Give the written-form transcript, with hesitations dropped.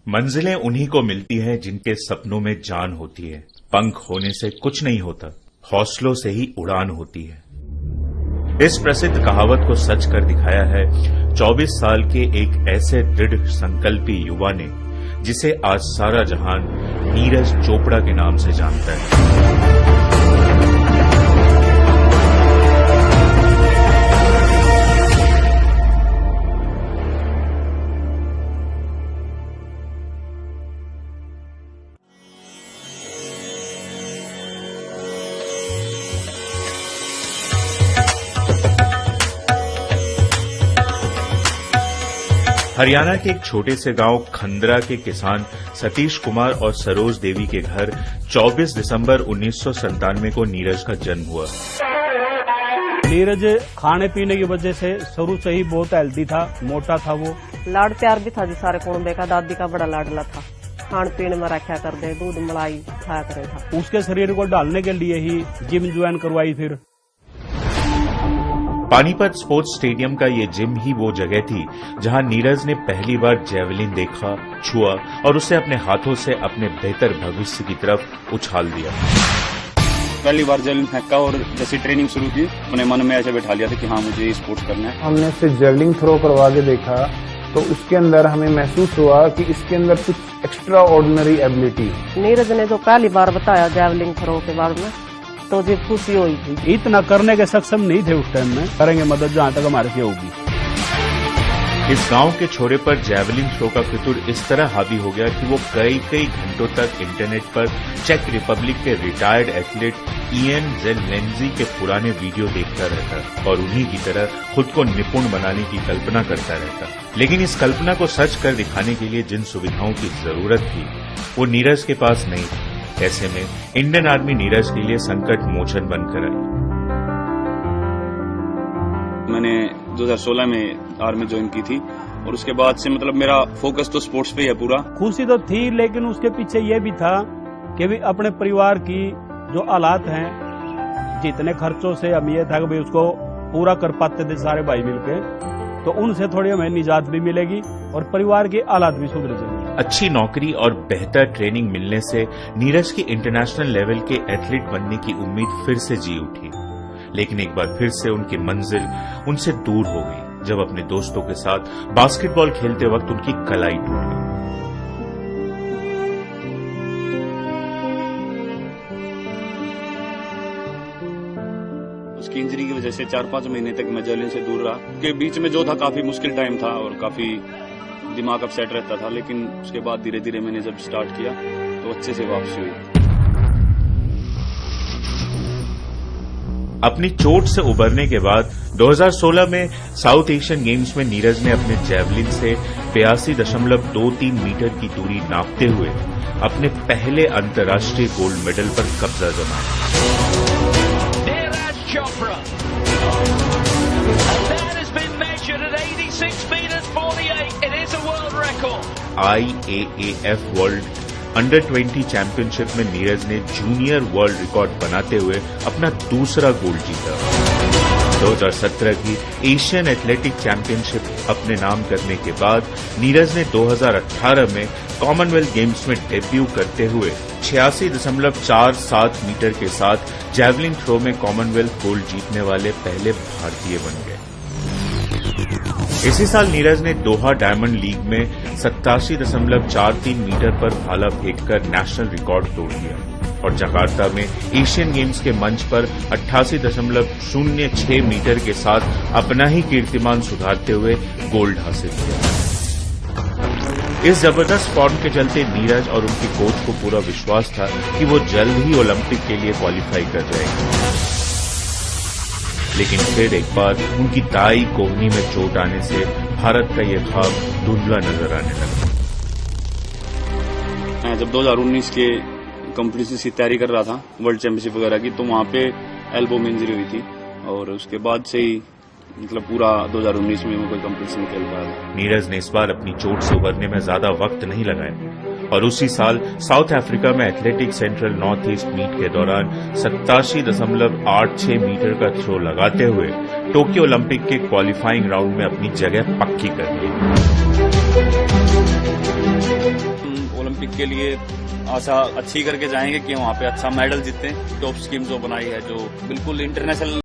मंजिलें उन्हीं को मिलती हैं जिनके सपनों में जान होती है। पंख होने से कुछ नहीं होता, हौसलों से ही उड़ान होती है। इस प्रसिद्ध कहावत को सच कर दिखाया है 24 साल के एक ऐसे दृढ़ संकल्पी युवा ने, जिसे आज सारा जहान नीरज चोपड़ा के नाम से जानता है। हरियाणा के एक छोटे से गांव खंदरा के किसान सतीश कुमार और सरोज देवी के घर 24 दिसंबर 1997 को नीरज का जन्म हुआ। नीरज खाने पीने की वजह से शुरू से ही बहुत हेल्दी था, मोटा था। वो लाड प्यार भी था जी सारे कुटुंबे का। दादी का बड़ा लाडला था, खान पीने में रखा कर दे, दूध मलाई खाया करे था। उसके शरीर को डालने के लिए ही जिम ज्वाइन करवाई। फिर पानीपत स्पोर्ट्स स्टेडियम का ये जिम ही वो जगह थी जहां नीरज ने पहली बार जेवलिन देखा, छुआ और उसे अपने हाथों से अपने बेहतर भविष्य की तरफ उछाल दिया। पहली बार जेवलिन फेंका और जैसे ट्रेनिंग शुरू की, अपने मन में ऐसे बैठा लिया था कि हाँ मुझे ये स्पोर्ट्स करना है। हमने उसे जेवलिन थ्रो करवा के देखा तो उसके अंदर हमें महसूस हुआ कि इसके अंदर कुछ एक्स्ट्रा ऑर्डिनरी एबिलिटी। नीरज ने जो पहली बार बताया जेवलिन थ्रो के बारे में, तो जी खुशी हुई थी। इतना करने के सक्षम नहीं थे उस टाइम में, करेंगे मदद जहां तक हमारे से होगी। इस गांव के छोरे पर जेवलिन थ्रो का फितूर इस तरह हावी हो गया कि वो कई घंटों तक इंटरनेट पर चेक रिपब्लिक के रिटायर्ड एथलीट इयन जेलेंजी के पुराने वीडियो देखता रहता और उन्हीं की तरह खुद को निपुण बनाने की कल्पना करता रहता। लेकिन इस कल्पना को सच कर दिखाने के लिए जिन सुविधाओं की जरूरत थी वो नीरज के पास नहीं थी। ऐसे में इंडियन आर्मी नीरज के लिए संकट मोचन बनकर आई। मैंने 2016 में आर्मी ज्वाइन की थी और उसके बाद से मतलब मेरा फोकस तो स्पोर्ट्स पे ही है पूरा। खुशी तो थी, लेकिन उसके पीछे ये भी था कि भी अपने परिवार की जो हालात हैं, जितने खर्चों से हम ये था कि भाई उसको पूरा कर पाते थे सारे भाई मिलके, तो उनसे थोड़ी हमें निजात भी मिलेगी और परिवार की हालात भी सुधर जाएंगे। अच्छी नौकरी और बेहतर ट्रेनिंग मिलने से नीरज की इंटरनेशनल लेवल के एथलीट बनने की उम्मीद फिर से जी उठी। लेकिन एक बार फिर से उनकी मंजिल उनसे दूर हो गई जब अपने दोस्तों के साथ बास्केटबॉल खेलते वक्त उनकी कलाई टूट गई। उसकी इंजरी की वजह से 4-5 महीने तक मैं जेवलिन से दूर रहा। के बीच में जो था काफी मुश्किल टाइम था और काफी दिमाग अपसेट रहता था, लेकिन उसके बाद धीरे धीरे मैंने जब स्टार्ट किया तो अच्छे से वापसी हुई। अपनी चोट से उबरने के बाद 2016 में साउथ एशियन गेम्स में नीरज ने अपने जेवलिन से 82.23 मीटर की दूरी नापते हुए अपने पहले अंतर्राष्ट्रीय गोल्ड मेडल पर कब्जा जमाया। IAAF वर्ल्ड अंडर 20 चैंपियनशिप में नीरज ने जूनियर वर्ल्ड रिकॉर्ड बनाते हुए अपना दूसरा गोल्ड जीता। 2017 की एशियन एथलेटिक चैंपियनशिप अपने नाम करने के बाद नीरज ने 2018 में कॉमनवेल्थ गेम्स में डेब्यू करते हुए 86.47 मीटर के साथ जेवलिन थ्रो में कॉमनवेल्थ गोल्ड जीतने वाले पहले भारतीय बन गए। इसी साल नीरज ने दोहा डायमंड लीग में 87.43 मीटर पर भाला फेंककर नेशनल रिकॉर्ड तोड़ दिया और जकार्ता में एशियन गेम्स के मंच पर 88.06 मीटर के साथ अपना ही कीर्तिमान सुधारते हुए गोल्ड हासिल किया। इस जबरदस्त फॉर्म के चलते नीरज और उनके कोच को पूरा विश्वास था कि वो जल्द ही ओलंपिक के लिए क्वालिफाई कर जाएंगे। लेकिन फिर एक बार उनकी दाई कोहनी में चोट आने से भारत का ये ख्वाब धुंधला नजर आने लगा। जब 2019 के कॉम्पिटिशन की तैयारी कर रहा था वर्ल्ड चैंपियनशिप वगैरह की, तो वहां पे एल्बो में इंजरी हुई थी और उसके बाद से ही मतलब पूरा 2019 में मैं कोई कंपटीशन खेल पाया। नीरज ने इस बार अपनी चोट से उबरने में ज्यादा वक्त नहीं लगाया और उसी साल साउथ अफ्रीका में athletic central north east meet के दौरान 87.86 मीटर का थ्रो लगाते हुए टोक्यो ओलंपिक के क्वालिफाइंग राउंड में अपनी जगह पक्की कर ली। उनके लिए आशा अच्छी करके जाएंगे कि वहाँ पे अच्छा मेडल जीतें। टॉप स्कीम जो बनाई है, जो बिल्कुल इंटरनेशनल